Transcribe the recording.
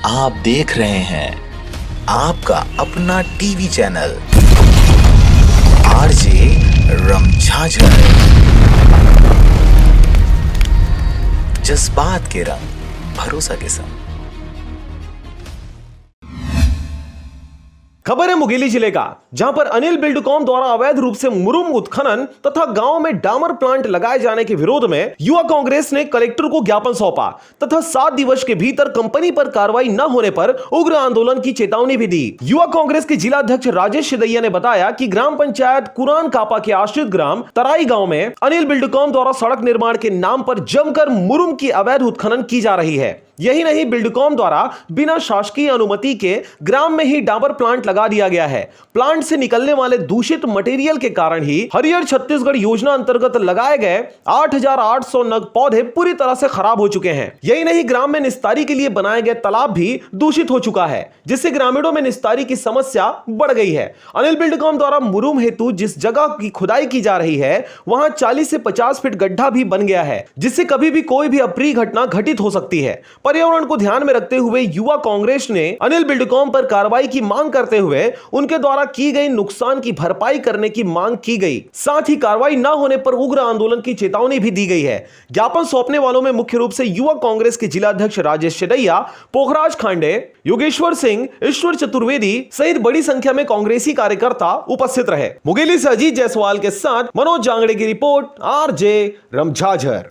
आप देख रहे हैं आपका अपना टीवी चैनल आरजे रमझाझर। जज्बात के रंग भरोसा के संग। खबर है मुंगेली जिले का, जहां पर अनिल बिल्डकॉन द्वारा अवैध रूप से मुरुम उत्खनन तथा गांव में डामर प्लांट लगाए जाने के विरोध में युवा कांग्रेस ने कलेक्टर को ज्ञापन सौंपा तथा 7 दिवस के भीतर कंपनी पर कार्रवाई न होने पर उग्र आंदोलन की चेतावनी भी दी। युवा कांग्रेस के जिला अध्यक्ष राजेश सिदैया ने बताया कि ग्राम पंचायत कुरान कापा के आश्रित ग्राम तराई गाँव में अनिल बिल्डकॉन द्वारा सड़क निर्माण के नाम पर जमकर मुरुम की अवैध उत्खनन की जा रही है। यही नहीं, बिल्डकॉन द्वारा बिना शासकीय अनुमति के ग्राम में ही डाबर प्लांट लगा दिया गया है। प्लांट से निकलने वाले दूषित मटेरियल के कारण ही हरियर छत्तीसगढ़ योजना अंतर्गत लगाए गए 8,800 नग पौधे पूरी तरह से खराब हो चुके हैं। यही नहीं, ग्राम में निस्तारी के लिए बनाए गए तालाब भी दूषित हो चुका है, जिससे ग्रामीणों में निस्तारी की समस्या बढ़ गई है। अनिल बिल्डकॉन द्वारा मुरुम हेतु जिस जगह की खुदाई की जा रही है वहां 40 से 50 फीट गड्ढा भी बन गया है, जिससे कभी भी कोई भी अप्रिय घटना घटित हो सकती है। पर्यावरण को ध्यान में रखते हुए युवा कांग्रेस ने अनिल बिल्डकॉन पर कार्रवाई की मांग करते हुए उनके द्वारा की गई नुकसान की भरपाई करने की मांग की गई। साथ ही कार्रवाई न होने पर उग्र आंदोलन की चेतावनी भी दी गई है। ज्ञापन सौंपने वालों में मुख्य रूप से युवा कांग्रेस के जिला अध्यक्ष राजेश सिदैया, पोखराज खांडे, योगेश्वर सिंह, ईश्वर चतुर्वेदी सहित बड़ी संख्या में कांग्रेसी कार्यकर्ता उपस्थित रहे। मुंगेली से अजीत जायसवाल के साथ मनोज जांगड़े की रिपोर्ट, आरजे रमझाझर।